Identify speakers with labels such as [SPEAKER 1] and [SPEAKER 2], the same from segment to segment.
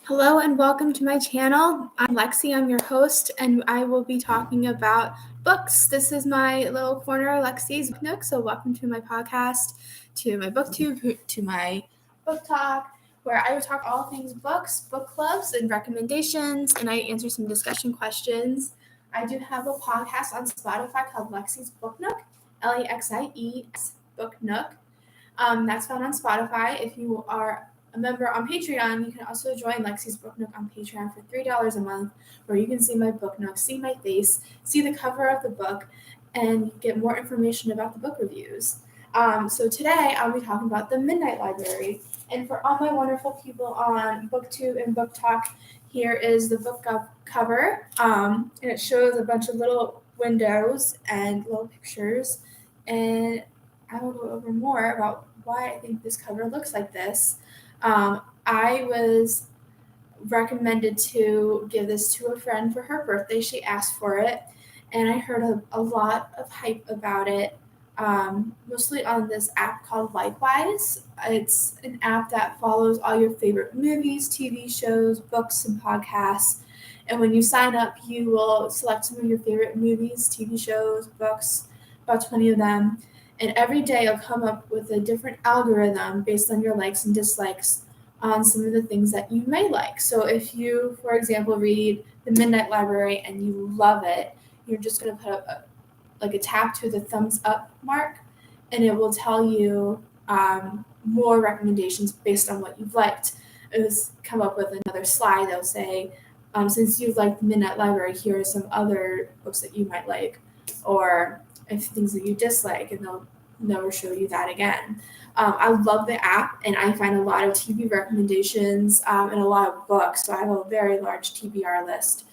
[SPEAKER 1] Hello and welcome to my channel. I'm Lexi, I'm your host, and I will be talking about books. This is my little corner, Lexi's Book Nook, so welcome to my podcast, to my booktube, to my book talk, where I will talk all things books, book clubs, and recommendations, and I answer some discussion questions. I do have a podcast on Spotify called Lexi's Book Nook, Lexies Book Nook. That's found on Spotify. If you are a member on Patreon, you can also join Lexi's Book Nook on Patreon for $3 a month, where you can see my book nook, see my face, see the cover of the book, and get more information about the book reviews. So today I'll be talking about The Midnight Library. And for all my wonderful people on BookTube and Book Talk, here is the book cover. And it shows a bunch of little windows and little pictures. And I will go over more about why I think this cover looks like this. I was recommended to give this to a friend for her birthday. She asked for it, and I heard a lot of hype about it, mostly on this app called Likewise. It's an app that follows all your favorite movies, TV shows, books, and podcasts. And when you sign up, you will select some of your favorite movies, TV shows, books, about 20 of them. And every day it'll come up with a different algorithm based on your likes and dislikes on some of the things that you may like. So if you, for example, read The Midnight Library and you love it, you're just going to put a tap to the thumbs up mark, and it will tell you more recommendations based on what you've liked. It was come up with another slide that'll say, since you've liked The Midnight Library, here are some other books that you might like, or if things that you dislike, and they'll never show you that again. I love the app, and I find a lot of TV recommendations and a lot of books, so I have a very large TBR list.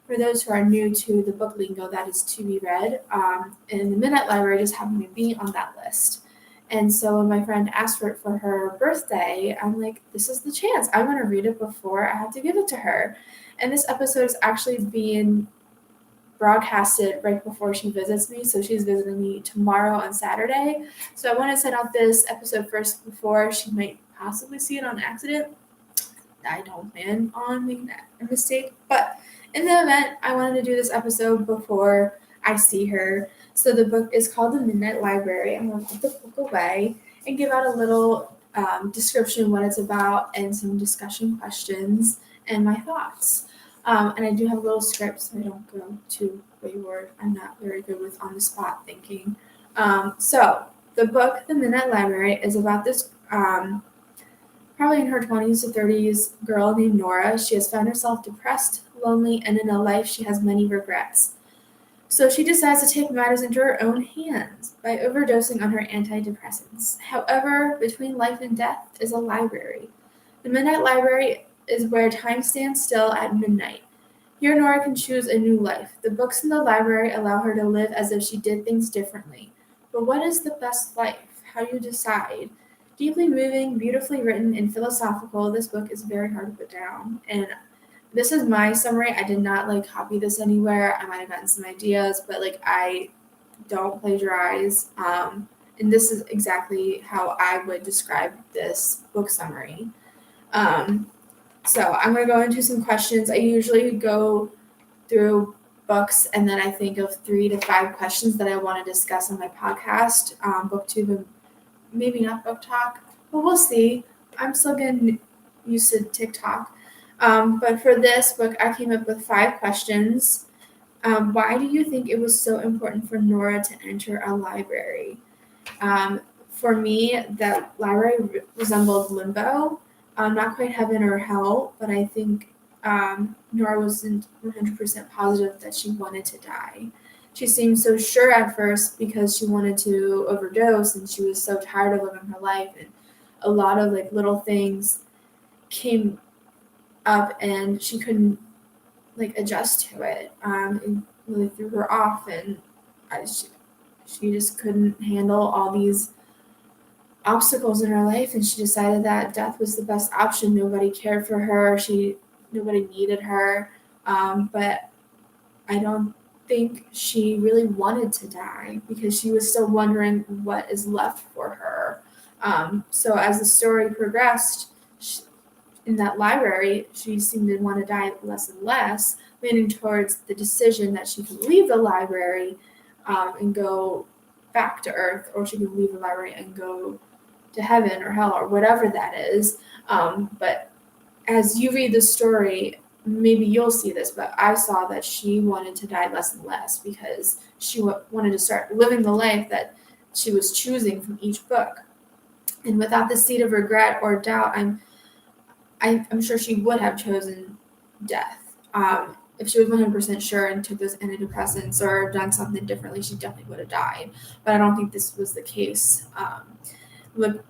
[SPEAKER 1] For those who are new to the book lingo, that is to be read, and The Midnight Library just happened to be on that list. And so when my friend asked for it for her birthday, I'm like, this is the chance. I'm going to read it before I have to give it to her. And this episode is actually being broadcasted right before she visits me. So she's visiting me tomorrow on Saturday. So I want to send out this episode first before she might possibly see it on accident. I don't plan on making a mistake. But in the event, I wanted to do this episode before I see her. So the book is called The Midnight Library. I'm going to put the book away and give out a little description of what it's about and some discussion questions and my thoughts. And I do have a little script so I don't go too wayward. I'm not very good with on-the-spot thinking. So the book, The Midnight Library, is about this probably in her 20s to 30s girl named Nora. She has found herself depressed, lonely, and in a life she has many regrets. So she decides to take matters into her own hands by overdosing on her antidepressants. However, between life and death is a library. The Midnight Library is where time stands still at midnight. Here Nora can choose a new life. The books in the library allow her to live as if she did things differently. But what is the best life? How do you decide? Deeply moving, beautifully written, and philosophical, this book is very hard to put down. And this is my summary. I did not copy this anywhere. I might have gotten some ideas, but I don't plagiarize. And this is exactly how I would describe this book summary. So I'm going to go into some questions. I usually go through books and then I think of 3 to 5 questions that I want to discuss on my podcast, BookTube, and maybe not Book Talk, but we'll see. I'm still getting used to TikTok. But for this book, I came up with 5 questions. Why do you think it was so important for Nora to enter a library? For me, that library resembled limbo. Not quite heaven or hell, but I think Nora wasn't 100% positive that she wanted to die. She seemed so sure at first because she wanted to overdose and she was so tired of living her life, and a lot of little things came up and she couldn't adjust to it. It really threw her off, and she just couldn't handle all these obstacles in her life, and she decided that death was the best option. Nobody cared for her. Nobody needed her. But I don't think she really wanted to die because she was still wondering what is left for her. So as the story progressed, in that library, she seemed to want to die less and less, leaning towards the decision that she could leave the library and go back to Earth, or she could leave the library and go to heaven or hell or whatever that is. But as you read the story, maybe you'll see this, but I saw that she wanted to die less and less because she wanted to start living the life that she was choosing from each book. And without the seed of regret or doubt, I'm sure she would have chosen death. If she was 100% sure and took those antidepressants or done something differently, she definitely would have died. But I don't think this was the case. When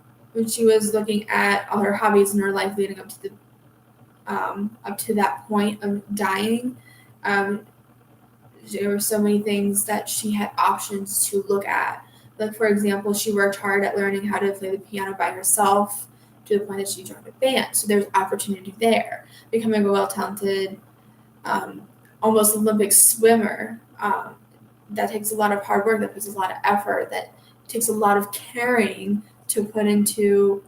[SPEAKER 1] she was looking at all her hobbies in her life leading up to that point of dying, there were so many things that she had options to look at. Like, for example, she worked hard at learning how to play the piano by herself to the point that she joined a band. So there's opportunity there. Becoming a well-talented, almost Olympic swimmer, that takes a lot of hard work, that puts a lot of effort, that takes a lot of caring to put into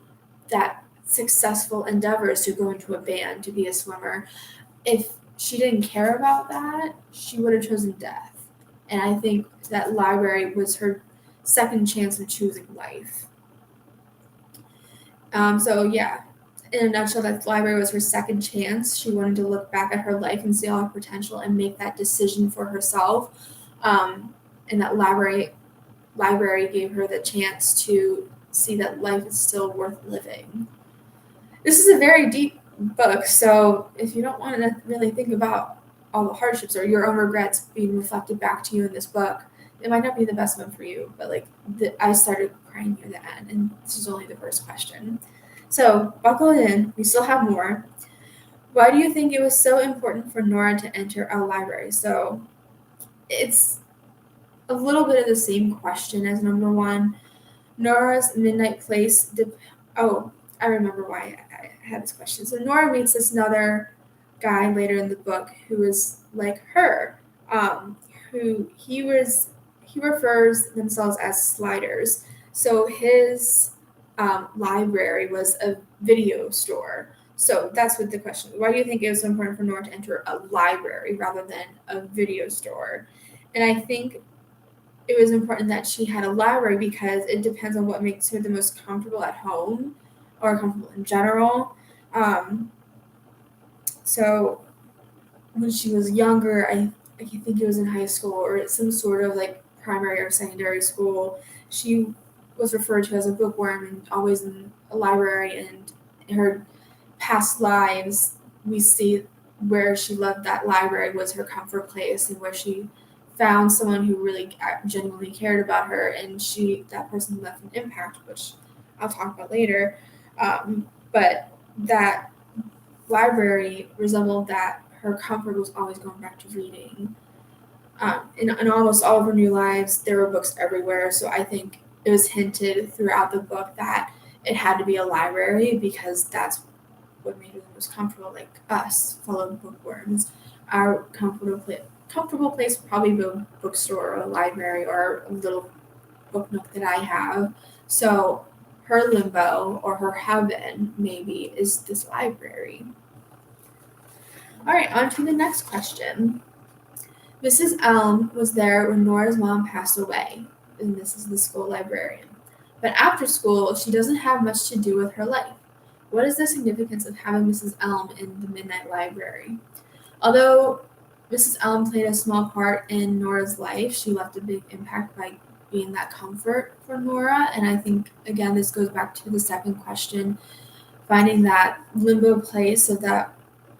[SPEAKER 1] that successful endeavors to go into a band, to be a swimmer. If she didn't care about that, she would have chosen death. And I think that library was her second chance of choosing life. In a nutshell, that library was her second chance. She wanted to look back at her life and see all her potential and make that decision for herself. And that library gave her the chance to see that life is still worth living. This is a very deep book, so if you don't want to really think about all the hardships or your own regrets being reflected back to you in this book, it might not be the best one for you. But I started crying near the end, and this is only the first question. So buckle in, we still have more. Why do you think it was so important for Nora to enter a library? So it's a little bit of the same question as number one. Nora's midnight place. I remember why I had this question. So Nora meets this another guy later in the book who is like her, who he refers themselves as sliders. So his library was a video store. So that's what the question. Why do you think it was so important for Nora to enter a library rather than a video store? And I think it was important that she had a library because it depends on what makes her the most comfortable at home or comfortable in general. So when she was younger, I think it was in high school or some sort of primary or secondary school, she was referred to as a bookworm and always in a library. And in her past lives, we see where she loved that library was her comfort place and where she found someone who really genuinely cared about her, and that person left an impact, which I'll talk about later. But that library resembled that her comfort was always going back to reading. In almost all of her new lives, there were books everywhere, so I think it was hinted throughout the book that it had to be a library because that's what made her the most comfortable, like us, fellow bookworms. Our comfortable place would probably be a bookstore or a library or a little book nook that I have. So her limbo or her heaven maybe is this library. All right, on to the next question. Mrs. Elm was there when Nora's mom passed away, and this is the school librarian. But after school, she doesn't have much to do with her life. What is the significance of having Mrs. Elm in the Midnight Library? Although Mrs. Elm played a small part in Nora's life, she left a big impact by being that comfort for Nora. And I think, again, this goes back to the second question, finding that limbo place so that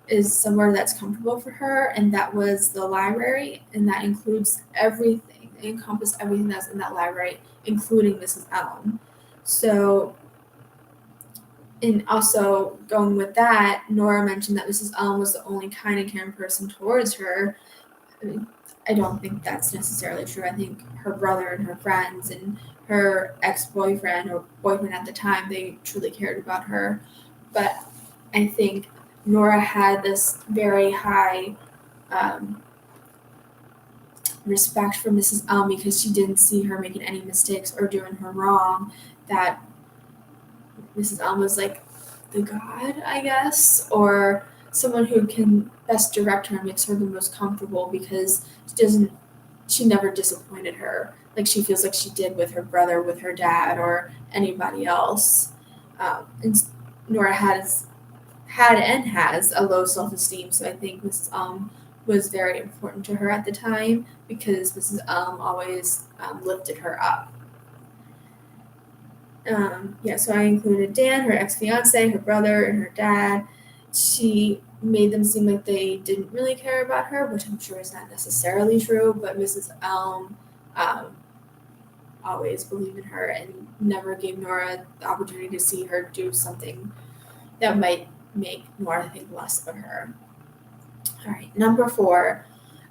[SPEAKER 1] is somewhere that's comfortable for her, and that was the library, and that includes everything. It encompassed everything that's in that library, including Mrs. Elm. So, and also going with that, Nora mentioned that Mrs. Elm was the only kind and caring person towards her. I don't think that's necessarily true. I think her brother and her friends and her ex-boyfriend or boyfriend at the time, they truly cared about her. But I think Nora had this very high respect for Mrs. Elm because she didn't see her making any mistakes or doing her wrong. That Mrs. Elm was like the god, I guess, or someone who can best direct her and makes her the most comfortable because she never disappointed her like she feels like she did with her brother, with her dad, or anybody else. And Nora had and has a low self-esteem, so I think Mrs. Was very important to her at the time because Mrs. Always lifted her up. So I included Dan, her ex-fiance, her brother, and her dad. She made them seem like they didn't really care about her, which I'm sure is not necessarily true, but Mrs. Elm always believed in her and never gave Nora the opportunity to see her do something that might make Nora think less of her. All right, number 4.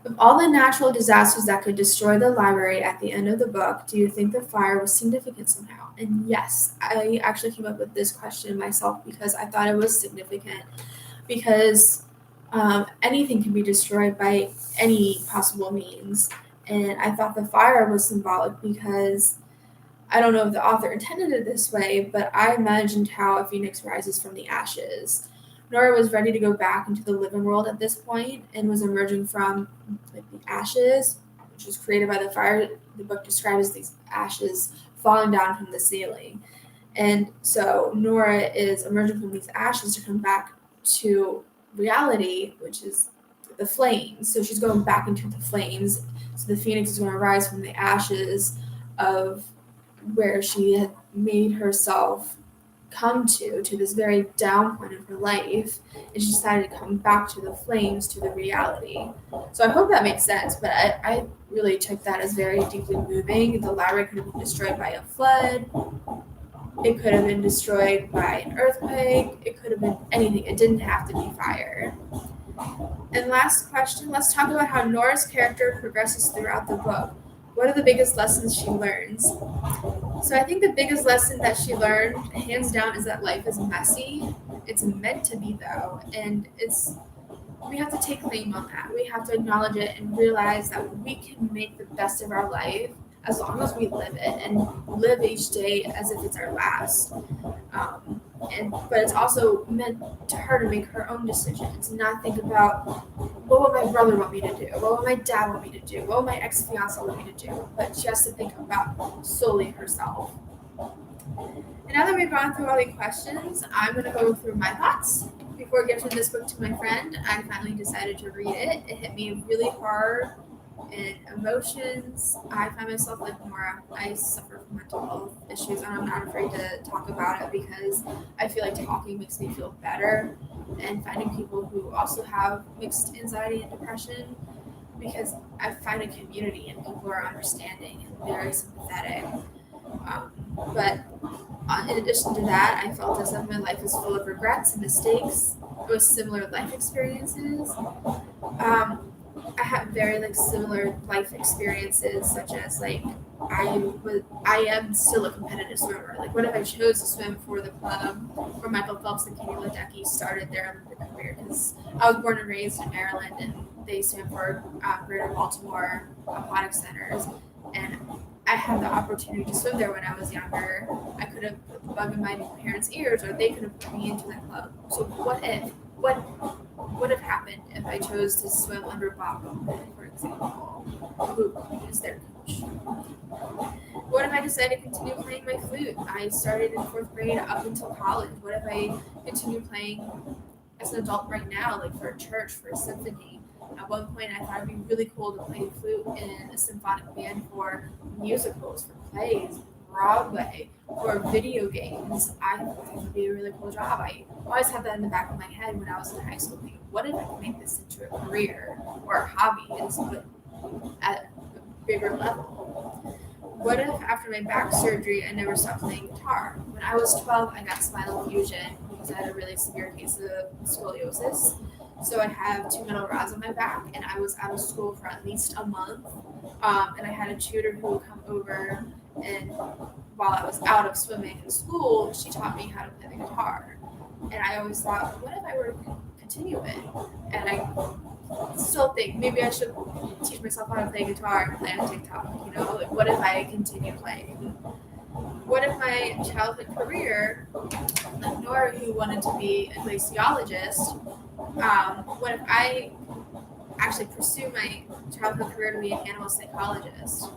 [SPEAKER 1] Of all the natural disasters that could destroy the library at the end of the book, do you think the fire was significant somehow? And yes, I actually came up with this question myself because I thought it was significant because anything can be destroyed by any possible means. And I thought the fire was symbolic because I don't know if the author intended it this way, but I imagined how a phoenix rises from the ashes. Nora was ready to go back into the living world at this point and was emerging from the ashes, which was created by the fire. The book describes these ashes falling down from the ceiling. And so Nora is emerging from these ashes to come back to reality, which is the flames. So she's going back into the flames. So the phoenix is going to rise from the ashes of where she had made herself come to this very down point of her life, and she decided to come back to the flames, to the reality. So I hope that makes sense, but I really took that as very deeply moving. The library could have been destroyed by a flood. It could have been destroyed by an earthquake. It could have been anything. It didn't have to be fire. And last question, let's talk about how Nora's character progresses throughout the book. What are the biggest lessons she learns? So I think the biggest lesson that she learned, hands down, is that life is messy. It's meant to be, though, and we have to take claim on that. We have to acknowledge it and realize that we can make the best of our life as long as we live it and live each day as if it's our last. But it's also meant to her to make her own decisions and not think about what would my brother want me to do, what would my dad want me to do, what would my ex-fiance want me to do. But she has to think about solely herself. And now that we've gone through all the questions, I'm going to go through my thoughts. Before gifting this book to my friend, I finally decided to read it. It hit me really hard in emotions. I find myself like Nora. I suffer from mental health issues, and I'm not afraid to talk about it because I feel like talking makes me feel better, and finding people who also have mixed anxiety and depression, because I find a community and people are understanding and very sympathetic. But in addition to that, I felt as if my life is full of regrets and mistakes with similar life experiences. I had very similar life experiences, such as I am still a competitive swimmer. What if I chose to swim for the club where Michael Phelps and Katie Ledecky started their Olympic career? Because I was born and raised in Maryland, and they swam for Greater Baltimore Aquatic Centers, and I had the opportunity to swim there when I was younger. I could have put the bug in my parents' ears, or they could have put me into that club. So what would have happened if I chose to swim under Bob Bowman, for example, who is their coach? What if I decided to continue playing my flute? I started in 4th grade up until college. What if I continue playing as an adult right now, for a church, for a symphony? At one point, I thought it'd be really cool to play flute in a symphonic band for musicals, for plays, Broadway, for video games. I thought it would be a really cool job. I always had that in the back of my head when I was in high school. What if I could make this into a career or a hobby but at a bigger level? What if after my back surgery, I never stopped playing guitar? When I was 12, I got spinal fusion because I had a really severe case of scoliosis. So I have 2 metal rods on my back, and I was out of school for at least a month. And I had a tutor who would come over, and while I was out of swimming in school, she taught me how to play the guitar. And I always thought, what if I were to continue it? And I still think maybe I should teach myself how to play guitar and play on TikTok. What if I continue playing? what if my childhood career, like Nora, who wanted to be a glaciologist, what if I actually pursue my childhood career to be an animal psychologist?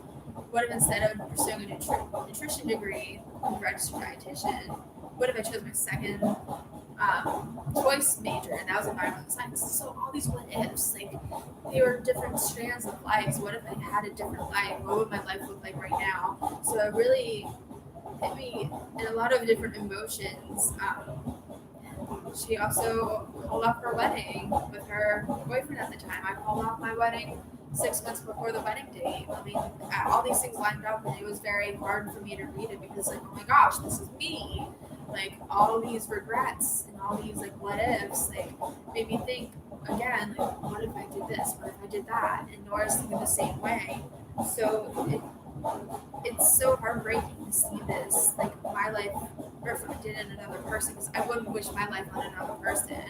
[SPEAKER 1] What if instead of pursuing a nutrition degree and registered dietitian, what if I chose my second choice major, and that was environmental science? So all these what ifs, like they were different strands of life. So what if I had a different life? What would my life look like right now? So it really hit me in a lot of different emotions. She also called off her wedding with her boyfriend at the time. I called off my wedding 6 months before the wedding date. I mean, all these things lined up, and it was very hard for me to read it because, like, oh my gosh, this is me. Like, all these regrets and all these, like, what ifs, like, made me think again, like, what if I did this? What if I did that? And Nora's thinking the same way. So it's so heartbreaking to see this, like, my life reflected in another person, because I wouldn't wish my life on another person.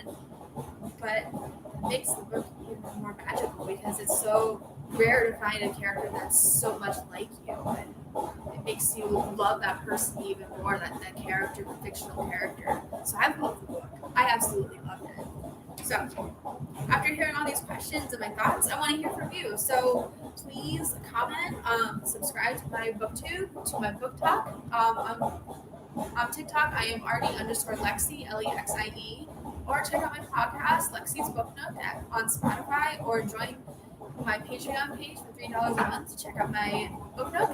[SPEAKER 1] But it makes the book even more magical because it's so rare to find a character that's so much like you, and it makes you love that person even more, that character, the fictional character. So I loved the book. I absolutely loved it. So after hearing all these questions and my thoughts, I want to hear from you. So please comment, subscribe to my booktube, to my book talk. On TikTok, I am Arnie_Lexie, Lexie, or check out my podcast, Lexi's Book Nook, on Spotify, or join my Patreon page for $3 a month to check out my book nook.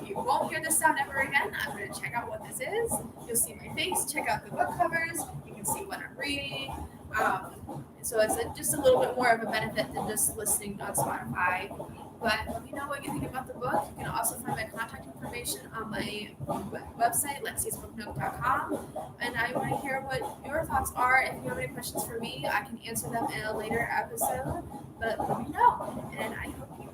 [SPEAKER 1] You won't hear this sound ever again. I'm going to check out what this is. You'll see my face, check out the book covers, you can see what I'm reading. So it's just a little bit more of a benefit than just listening on Spotify. But let me know what you think about the book. You can also find my contact information on my website, lexi'sbooknook.com. And I want to hear what your thoughts are. If you have any questions for me, I can answer them in a later episode. But let me know. And I hope you